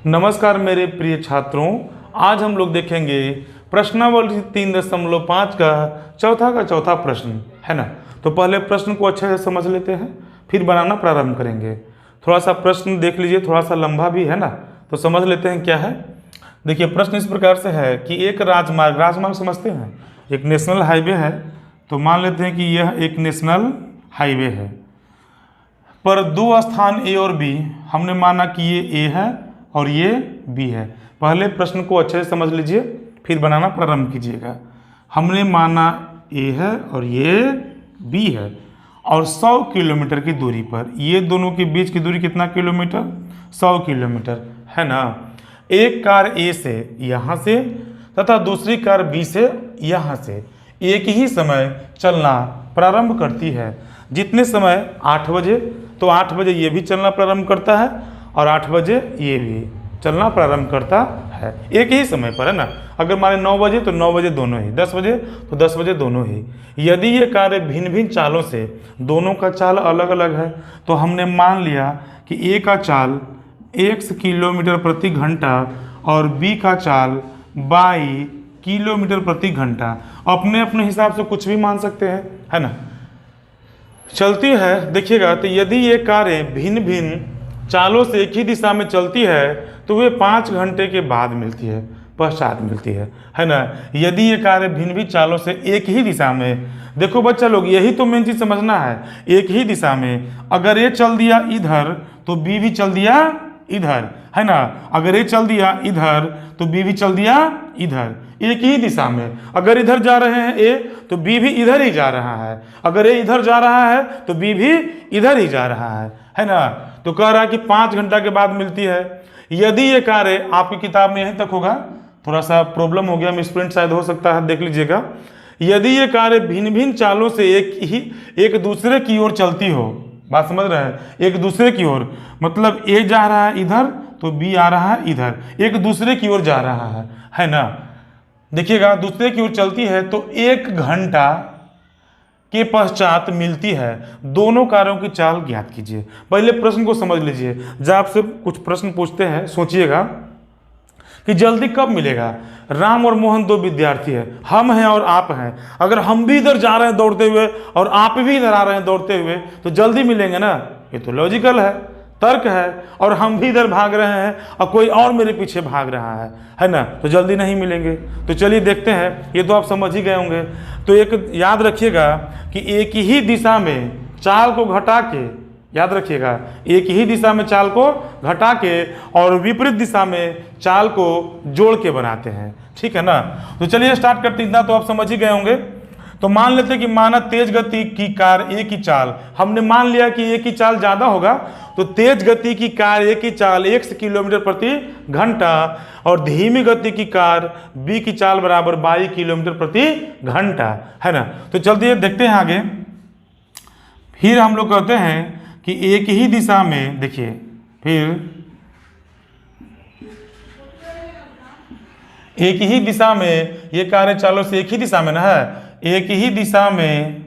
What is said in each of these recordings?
नमस्कार मेरे प्रिय छात्रों, आज हम लोग देखेंगे प्रश्नावली 3.5 का चौथा प्रश्न है ना। तो पहले प्रश्न को अच्छे से समझ लेते हैं, फिर बनाना प्रारंभ करेंगे। थोड़ा सा प्रश्न देख लीजिए, थोड़ा सा लंबा भी है ना, तो समझ लेते हैं क्या है। देखिए प्रश्न इस प्रकार से है कि एक राजमार्ग समझते हैं, एक नेशनल हाईवे है। तो मान लेते हैं कि यह एक नेशनल हाईवे है, पर दो स्थान ए और बी हमने माना कि ये ए है और ये बी है। पहले प्रश्न को अच्छे से समझ लीजिए, फिर बनाना प्रारंभ कीजिएगा। हमने माना ए है और ये बी है, और 100 किलोमीटर की दूरी पर, ये दोनों के बीच की दूरी कितना किलोमीटर? 100 किलोमीटर है ना। एक कार ए से यहाँ से तथा दूसरी कार बी से यहाँ से एक ही समय चलना प्रारंभ करती है। जितने समय 8 बजे, तो 8 बजे ये भी चलना प्रारंभ करता है और 8 बजे ये भी चलना प्रारंभ करता है, एक ही समय पर है ना। अगर माने 9 बजे तो 9 बजे दोनों ही, 10 बजे तो 10 बजे दोनों ही। यदि ये कार्य भिन्न भिन्न चालों से, दोनों का चाल अलग अलग है, तो हमने मान लिया कि ए का चाल x किलोमीटर प्रति घंटा और बी का चाल y किलोमीटर प्रति घंटा। अपने अपने हिसाब से कुछ भी मान सकते हैं, है ना। चलती है, देखिएगा, तो यदि ये कारें भिन्न भिन्न चालों से एक ही दिशा में चलती है तो वे 5 घंटे के बाद मिलती है, पश्चात मिलती है ना। यदि ये कारें भिन्न भिन्न चालों से एक ही दिशा में, देखो बच्चा लोग, यही तो मेन चीज समझना है। एक ही दिशा में अगर ये चल दिया इधर तो बी भी चल दिया इधर, है ना। अगर ये चल दिया इधर तो बी भी चल दिया इधर, एक ही दिशा में। अगर इधर जा रहे हैं ए तो बी भी इधर ही जा रहा है, अगर ए इधर जा रहा है तो बी भी इधर ही जा रहा है ना। तो कह रहा है कि 5 घंटा के बाद मिलती है। यदि ये कार्य आपकी किताब में यहीं तक होगा, थोड़ा सा प्रॉब्लम हो गया, मिसप्रिंट शायद हो सकता है, देख लीजिएगा। यदि ये कार्य भिन्न भिन्न चालों से एक दूसरे की ओर चलती हो, बात समझ रहे हैं, एक दूसरे की ओर, मतलब ए जा रहा है इधर तो बी आ रहा है इधर, एक दूसरे की ओर जा रहा है ना। देखिएगा, दूसरे की ओर चलती है तो 1 घंटा के पश्चात मिलती है। दोनों कारों की चाल ज्ञात कीजिए। पहले प्रश्न को समझ लीजिए। जब आपसे कुछ प्रश्न पूछते हैं, सोचिएगा कि जल्दी कब मिलेगा। राम और मोहन 2 विद्यार्थी है, हम हैं और आप हैं। अगर हम भी इधर जा रहे हैं दौड़ते हुए और आप भी इधर आ रहे हैं दौड़ते हुए, तो जल्दी मिलेंगे ना। ये तो लॉजिकल है, तर्क है। और हम भी इधर भाग रहे हैं और कोई और मेरे पीछे भाग रहा है ना, तो जल्दी नहीं मिलेंगे। तो चलिए देखते हैं, ये तो आप समझ ही गए होंगे। तो एक याद रखिएगा कि एक ही दिशा में चाल को घटा के, याद रखिएगा, एक ही दिशा में चाल को घटा के और विपरीत दिशा में चाल को जोड़ के बनाते हैं, ठीक है ना। तो चलिए स्टार्ट करते हैं, इतना तो आप समझ ही गए होंगे। तो मान लेते हैं कि माना तेज गति की कार ए की चाल, हमने मान लिया कि ए की चाल ज्यादा होगा, तो तेज गति की कार ए की चाल 1 किलोमीटर प्रति घंटा और धीमी गति की कार बी की चाल बराबर 22 किलोमीटर प्रति घंटा, है ना। तो चलते देखते हैं आगे। फिर हम लोग कहते हैं कि एक ही दिशा में, देखिए, फिर एक ही दिशा में ये कार्य चालों से एक ही दिशा में ना है, एक ही दिशा में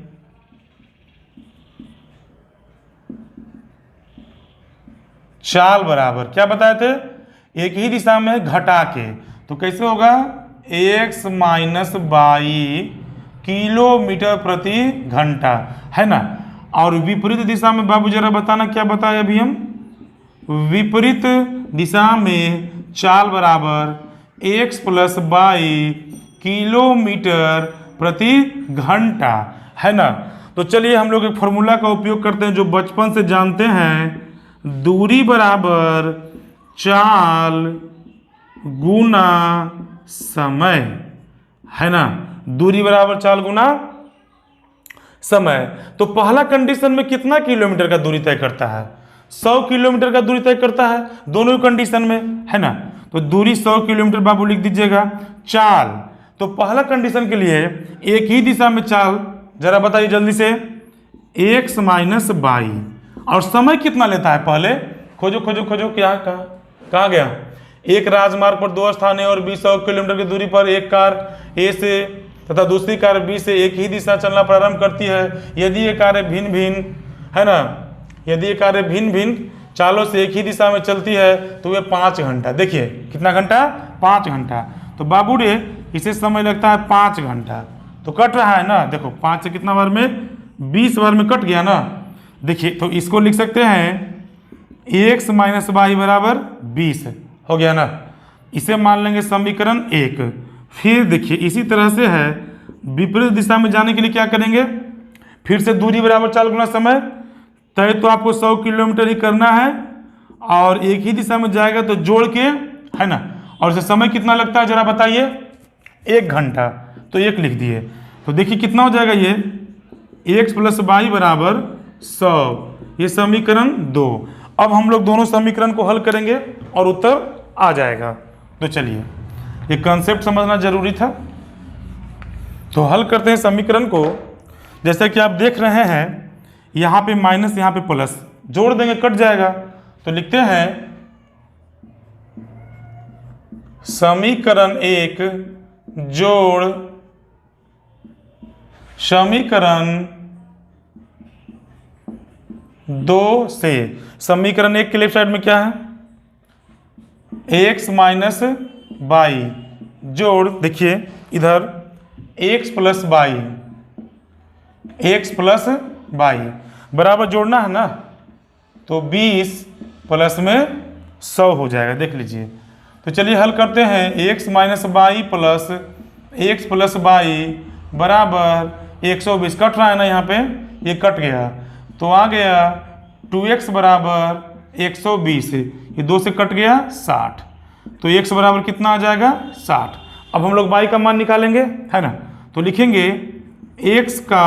चाल बराबर क्या बताए थे, एक ही दिशा में घटा के, तो कैसे होगा, x - y किलोमीटर प्रति घंटा, है ना। और विपरीत दिशा में बाबू जरा बताना क्या बताए अभी हम, विपरीत दिशा में चाल बराबर x + y किलोमीटर प्रति घंटा, है ना। तो चलिए हम लोग एक फॉर्मूला का उपयोग करते हैं जो बचपन से जानते हैं, दूरी बराबर चाल गुना समय, है ना। दूरी बराबर चाल गुना समय। तो पहला कंडीशन में कितना किलोमीटर का दूरी तय करता है, 100 किलोमीटर का दूरी तय करता है, दोनों कंडीशन में, है ना। तो दूरी 100 किलोमीटर बाबू लिख दीजिएगा। चाल, तो पहला कंडीशन के लिए एक ही दिशा में चाल, जरा बताइए जल्दी से, x - y, और समय कितना लेता है, पहले खोजो खोजो खोजो, क्या कहाँ गया। एक राजमार्ग पर 2 स्थान ए और बी 100 किलोमीटर की दूरी पर एक कार ए से तथा दूसरी कार बी से एक ही दिशा चलना प्रारंभ करती है। यदि ये कारें भिन्न भिन्न, है ना, यदि ये कारें भिन्न भिन्न चालों से एक ही दिशा में चलती है तो वे 5 घंटा। देखिए कितना घंटा, 5 घंटा। तो बाबू रे इसे समय लगता है 5 घंटा। तो कट रहा है ना, देखो 5 से कितना बार में, 20 बार में कट गया ना। देखिए तो इसको लिख सकते हैं x माइनस वाई बराबर 20 हो गया ना। इसे मान लेंगे समीकरण 1। फिर देखिए इसी तरह से है, विपरीत दिशा में जाने के लिए क्या करेंगे, फिर से दूरी बराबर 4 गुना समय। तय तो आपको 100 किलोमीटर ही करना है और एक ही दिशा में जाएगा तो जोड़ के, है ना। और इसे समय कितना लगता है जरा बताइए, 1 घंटा। तो 1 लिख दिए। तो देखिए कितना हो जाएगा ये, x प्लस वाई बराबर 100। ये समीकरण 2। अब हम लोग दोनों समीकरण को हल करेंगे और उत्तर आ जाएगा। तो चलिए, ये कंसेप्ट समझना जरूरी था। तो हल करते हैं समीकरण को। जैसे कि आप देख रहे हैं यहाँ पे माइनस, यहाँ पे प्लस, जोड़ देंगे कट जाएगा। तो लिखते हैं समीकरण 1 जोड़ समीकरण 2 से। समीकरण 1 के लेफ्ट साइड में क्या है, x माइनस वाई जोड़, देखिए इधर x plus y, x plus y बराबर जोड़ना है ना। तो 20 प्लस में 100 हो जाएगा, देख लीजिए। तो चलिए हल करते हैं। x minus y plus x plus y बराबर 120। कट रहा है ना, यहाँ पे ये कट गया तो आ गया 2x बराबर 120। ये 2 से कट गया 60। तो x बराबर कितना आ जाएगा, 60। अब हम लोग y का मान निकालेंगे, है ना। तो लिखेंगे x का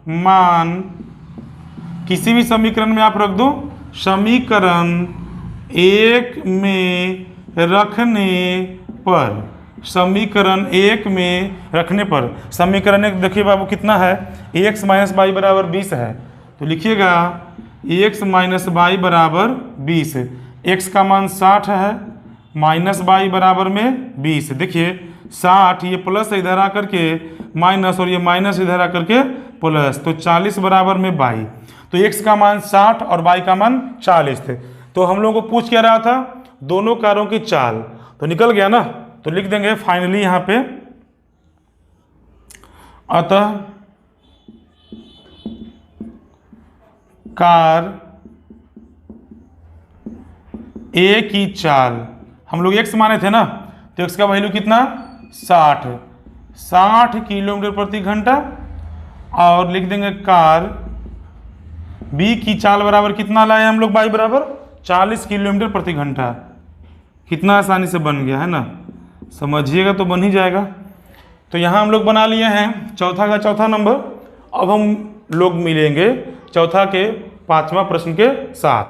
मान किसी भी समीकरण में आप रख दो, समीकरण 1 में रखने पर, समीकरण 1 में रखने पर। समीकरण 1 देखिए बाबू कितना है, x माइनस वाई बराबर 20 है। तो लिखिएगा x माइनस वाई बराबर 20। x का मान 60 है, माइनस वाई बराबर में 20। देखिए 60, ये प्लस इधर आकर के माइनस और ये माइनस इधर आकर के प्लस, तो 40 बराबर में वाई। तो x का मान 60 और y का मान 40 थे। तो हम लोगों को पूछ क्या रहा था, दोनों कारों की चाल। तो निकल गया ना। तो लिख देंगे फाइनली यहाँ पे, अतः कार ए की चाल, हम लोग x माने थे ना, तो x का वैल्यू कितना, 60 किलोमीटर प्रति घंटा। और लिख देंगे कार बी की चाल बराबर कितना लाए हम लोग, y बराबर 40 किलोमीटर प्रति घंटा। कितना आसानी से बन गया है ना, समझिएगा तो बन ही जाएगा। तो यहाँ हम लोग बना लिए हैं चौथा का चौथा नंबर। अब हम लोग मिलेंगे चौथा के 5वां प्रश्न के साथ।